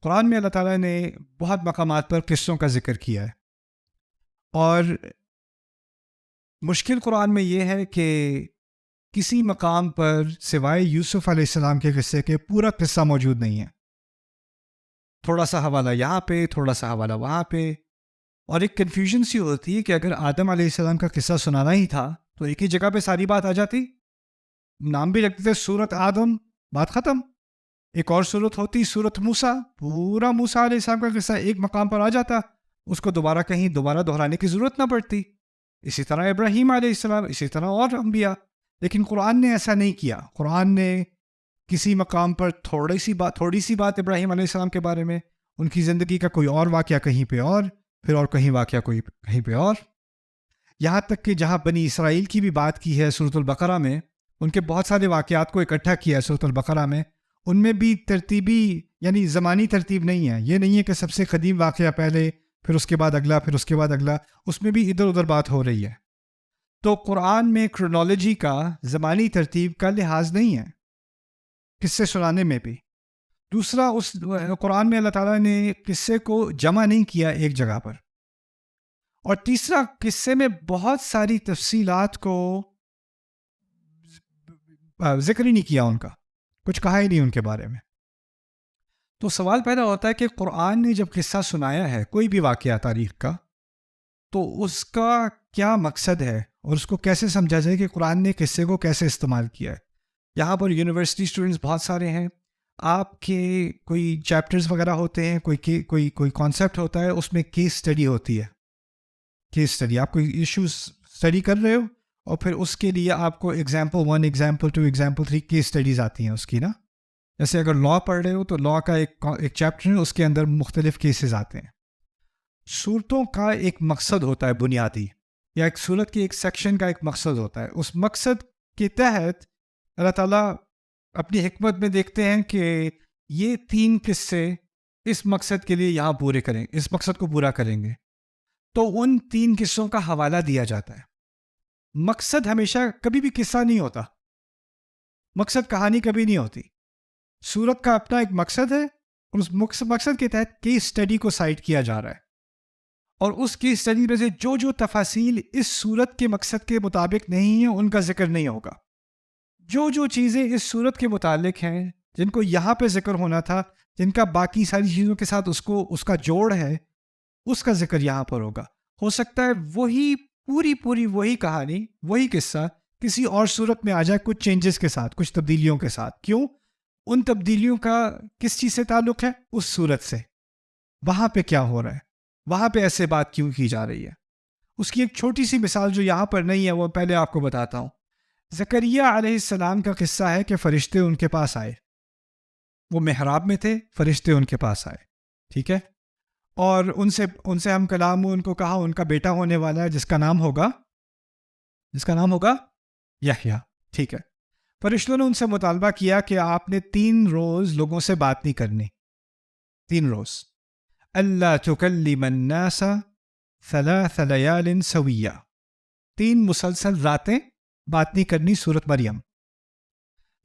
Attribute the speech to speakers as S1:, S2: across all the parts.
S1: قرآن میں اللہ تعالیٰ نے بہت مقامات پر قصوں کا ذکر کیا ہے، اور مشکل قرآن میں یہ ہے کہ کسی مقام پر سوائے یوسف علیہ السلام کے قصے کے پورا قصہ موجود نہیں ہے. تھوڑا سا حوالہ یہاں پہ، تھوڑا سا حوالہ وہاں پہ، اور ایک کنفیوژن سی ہوتی ہے کہ اگر آدم علیہ السلام کا قصہ سنانا ہی تھا تو ایک ہی جگہ پہ ساری بات آ جاتی، نام بھی رکھتے تھے سورت آدم، بات ختم. ایک اور صورت ہوتی سورت موسیٰ، پورا موسیٰ علیہ السلام کا قصہ ایک مقام پر آ جاتا، اس کو کہیں دوبارہ دہرانے کی ضرورت نہ پڑتی. اسی طرح ابراہیم علیہ السلام، اسی طرح اور انبیاء. لیکن قرآن نے ایسا نہیں کیا. قرآن نے کسی مقام پر تھوڑی سی بات ابراہیم علیہ السلام کے بارے میں، ان کی زندگی کا کوئی اور واقعہ کہیں پہ اور، پھر اور کہیں واقعہ کہیں پہ اور، یہاں تک کہ جہاں بنی اسرائیل کی بھی بات کی ہے سورۃ البقرہ میں، ان کے بہت سارے واقعات کو اکٹھا کیا ہے سورۃ البقرہ میں. ان میں بھی ترتیبی یعنی زمانی ترتیب نہیں ہے. یہ نہیں ہے کہ سب سے قدیم واقعہ پہلے، پھر اس کے بعد اگلا، پھر اس کے بعد اگلا. اس میں بھی ادھر ادھر بات ہو رہی ہے. تو قرآن میں کرونالوجی کا، زمانی ترتیب کا لحاظ نہیں ہے قصے سنانے میں بھی. دوسرا، اس قرآن میں اللہ تعالیٰ نے قصے کو جمع نہیں کیا ایک جگہ پر. اور تیسرا، قصے میں بہت ساری تفصیلات کو ذکر ہی نہیں کیا، ان کا کچھ کہا ہی نہیں ان کے بارے میں. تو سوال پیدا ہوتا ہے کہ قرآن نے جب قصہ سنایا ہے کوئی بھی واقعہ تاریخ کا، تو اس کا کیا مقصد ہے اور اس کو کیسے سمجھا جائے کہ قرآن نے قصے کو کیسے استعمال کیا ہے. یہاں پر یونیورسٹی اسٹوڈنٹس بہت سارے ہیں، آپ کے کوئی چیپٹرز وغیرہ ہوتے ہیں، کوئی کانسیپٹ ہوتا ہے، اس میں کیس اسٹڈی ہوتی ہے. کیس اسٹڈی، آپ کوئی ایشوز اسٹڈی کر رہے ہو اور پھر اس کے لیے آپ کو example 1، example 2، example 3 case studies آتی ہیں اس کی نا. جیسے اگر لا پڑھ رہے ہو تو لا کا ایک چیپٹر ہے، اس کے اندر مختلف کیسز آتے ہیں. صورتوں کا ایک مقصد ہوتا ہے بنیادی، یا ایک صورت کی ایک سیکشن کا ایک مقصد ہوتا ہے. اس مقصد کے تحت اللہ تعالیٰ اپنی حکمت میں دیکھتے ہیں کہ یہ 3 قصے اس مقصد کے لیے یہاں پورے کریں، اس مقصد کو پورا کریں گے، تو ان 3 قصوں کا حوالہ دیا جاتا ہے. مقصد ہمیشہ کبھی بھی قصہ نہیں ہوتا، مقصد کہانی کبھی نہیں ہوتی. سورت کا اپنا ایک مقصد ہے، اور اس مقصد کے تحت کیس اسٹڈی کو سائٹ کیا جا رہا ہے، اور اس کیس اسٹڈی میں سے جو تفاصیل اس سورت کے مقصد کے مطابق نہیں ہیں ان کا ذکر نہیں ہوگا. جو چیزیں اس سورت کے متعلق ہیں، جن کو یہاں پہ ذکر ہونا تھا، جن کا باقی ساری چیزوں کے ساتھ اس کا جوڑ ہے، اس کا ذکر یہاں پر ہوگا. ہو سکتا ہے وہی پوری وہی کہانی، وہی قصہ کسی اور صورت میں آ جائے، کچھ چینجز کے ساتھ، کچھ تبدیلیوں کے ساتھ. کیوں؟ ان تبدیلیوں کا کس چیز سے تعلق ہے؟ اس صورت سے. وہاں پہ کیا ہو رہا ہے، وہاں پہ ایسے بات کیوں کی جا رہی ہے. اس کی ایک چھوٹی سی مثال جو یہاں پر نہیں ہے وہ پہلے آپ کو بتاتا ہوں. زکریا علیہ السلام کا قصہ ہے کہ فرشتے ان کے پاس آئے، وہ محراب میں تھے، فرشتے ان کے پاس آئے، ٹھیک ہے، اور ان سے ہم کلام، ان کو کہا ان کا بیٹا ہونے والا ہے جس کا نام ہوگا یحییٰ، ٹھیک ہے. فرشتوں نے ان سے مطالبہ کیا کہ آپ نے 3 روز لوگوں سے بات نہیں کرنی، 3 روز. اللہ تکلم الناس 3 لیال سویہ، 3 مسلسل راتیں بات نہیں کرنی. سورت مریم.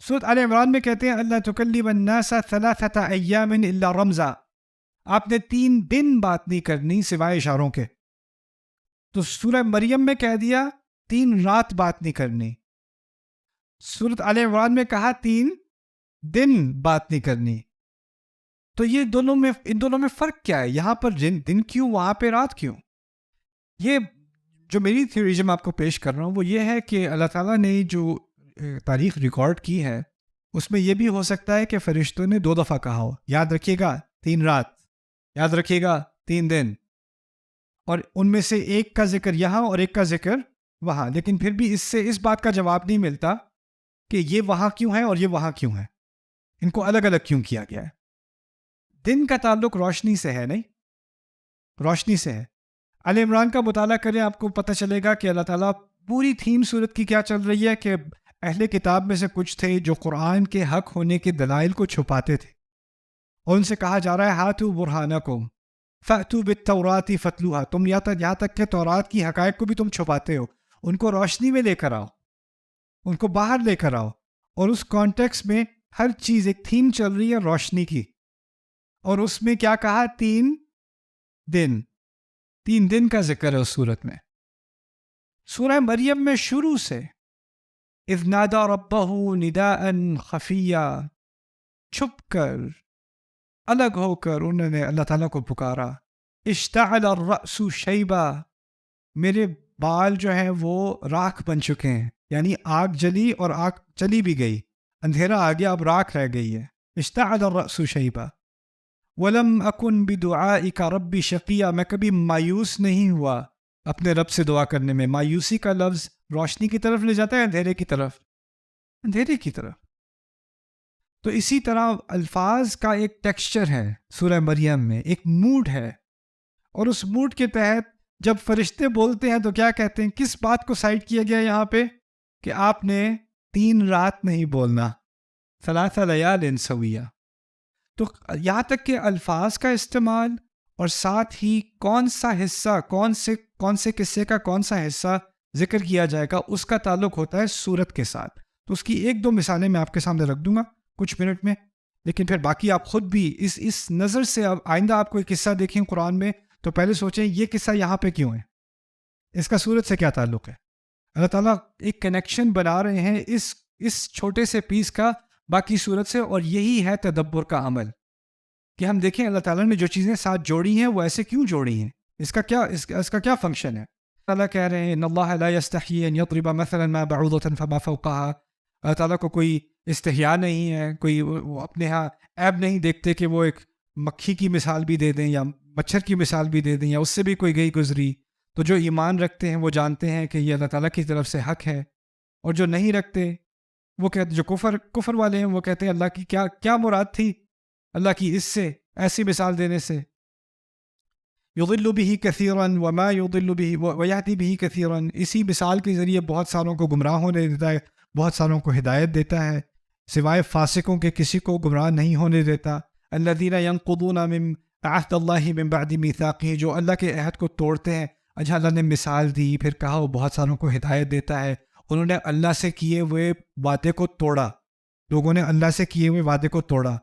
S1: سورت آل عمران میں کہتے ہیں اللہ تکلم الناس 3 ایام الا رمزا، آپ نے 3 دن بات نہیں کرنی سوائے اشاروں کے. تو سورہ مریم میں کہہ دیا 3 رات بات نہیں کرنی. سورت آل عمران میں کہا 3 دن بات نہیں کرنی. تو ان دونوں میں فرق کیا ہے؟ یہاں پر دن کیوں، وہاں پہ رات کیوں؟ یہ جو میری تھیوریزم آپ کو پیش کر رہا ہوں وہ یہ ہے کہ اللہ تعالیٰ نے جو تاریخ ریکارڈ کی ہے اس میں یہ بھی ہو سکتا ہے کہ فرشتوں نے 2 دفعہ کہا ہو، یاد رکھیے گا 3 رات، یاد رکھیے گا 3 دن، اور ان میں سے ایک کا ذکر یہاں اور ایک کا ذکر وہاں. لیکن پھر بھی اس سے اس بات کا جواب نہیں ملتا کہ یہ وہاں کیوں ہے اور یہ وہاں کیوں ہے، ان کو الگ الگ کیوں کیا گیا ہے. دن کا تعلق روشنی سے ہے، نہیں، روشنی سے ہے. آل عمران کا مطالعہ کریں، آپ کو پتہ چلے گا کہ اللہ تعالیٰ پوری تھیم صورت کی کیا چل رہی ہے کہ اہل کتاب میں سے کچھ تھے جو قرآن کے حق ہونے کے دلائل کو چھپاتے تھے، اور ان سے کہا جا رہا ہے ہاتوا برہانکم فأتوا بالتوراۃ فتلوها، تم یہاں تک کہ تورات کی حقائق کو بھی تم چھپاتے ہو، ان کو روشنی میں لے کر آؤ، ان کو باہر لے کر آؤ. اور اس کانٹیکس میں ہر چیز ایک تھیم چل رہی ہے روشنی کی، اور اس میں کیا کہا؟ 3 دن کا ذکر ہے اس صورت میں. سورہ مریم میں شروع سے اذ نادى ربه نداء خفیا، چھپ کر الگ ہو کر انہوں نے اللہ تعالیٰ کو پکارا. اشتعل الرأس شیبا، میرے بال جو ہیں وہ راکھ بن چکے ہیں، یعنی آگ جلی اور آگ چلی بھی گئی، اندھیرا آ گیا، اب راکھ رہ گئی ہے. اشتعل الرأس شیبا ولم اکن بدعائک ربی شقیا، میں کبھی مایوس نہیں ہوا اپنے رب سے دعا کرنے میں. مایوسی کا لفظ روشنی کی طرف لے جاتا ہے، اندھیرے کی طرف؟ اندھیرے کی طرف. تو اسی طرح الفاظ کا ایک ٹیکسچر ہے سورہ مریم میں، ایک موڈ ہے، اور اس موڈ کے تحت جب فرشتے بولتے ہیں تو کیا کہتے ہیں؟ کس بات کو سائڈ کیا گیا یہاں پہ؟ کہ آپ نے 3 رات نہیں بولنا، 3 لیال سویہ. تو یہاں تک کہ الفاظ کا استعمال اور ساتھ ہی کون سا حصہ، کون سے قصے کا کون سا حصہ ذکر کیا جائے گا، اس کا تعلق ہوتا ہے سورت کے ساتھ. تو اس کی 1-2 مثالیں میں آپ کے سامنے رکھ دوں گا کچھ منٹ میں، لیکن پھر باقی آپ خود بھی اس نظر سے اب آئندہ آپ کوئی قصہ دیکھیں قرآن میں تو پہلے سوچیں یہ قصہ یہاں پہ کیوں ہے، اس کا سورت سے کیا تعلق ہے. اللہ تعالیٰ ایک کنیکشن بنا رہے ہیں اس چھوٹے سے پیس کا باقی سورت سے، اور یہی ہے تدبر کا عمل کہ ہم دیکھیں اللہ تعالیٰ نے جو چیزیں ساتھ جوڑی ہیں وہ ایسے کیوں جوڑی ہیں، اس کا کیا فنکشن ہے. اللہ کہہ رہے ہیں ان اللہ لا یستحیی ان یضرب مثلا ما بعوضة فما فوقها، اللہ تعالیٰ کو کوئی استحیاء نہیں ہے، کوئی وہ اپنے ہاں عیب نہیں دیکھتے کہ وہ ایک مکھی کی مثال بھی دے دیں یا مچھر کی مثال بھی دے دیں یا اس سے بھی کوئی گئی گزری. تو جو ایمان رکھتے ہیں وہ جانتے ہیں کہ یہ اللہ تعالیٰ کی طرف سے حق ہے، اور جو نہیں رکھتے وہ کہتے، جو کفر والے ہیں وہ کہتے ہیں اللہ کی کیا مراد تھی اللہ کی اس سے ایسی مثال دینے سے. یضل به کثیرا وما یضل به ویہدی به کثیرا، اسی مثال کے ذریعے بہت ساروں کو گمراہ ہونے دیتا ہے، بہت ساروں کو ہدایت دیتا ہے، سوائے فاسقوں کے کسی کو گمراہ نہیں ہونے دیتا. الذین ینقضون من عہد اللہ من بعد میثاقہ، جو اللہ کے عہد کو توڑتے ہیں. اچھا، اللہ نے مثال دی، پھر کہا وہ بہت ساروں کو ہدایت دیتا ہے. انہوں نے اللہ سے کیے ہوئے وعدے کو توڑا، لوگوں نے اللہ سے کیے ہوئے وعدے کو توڑا.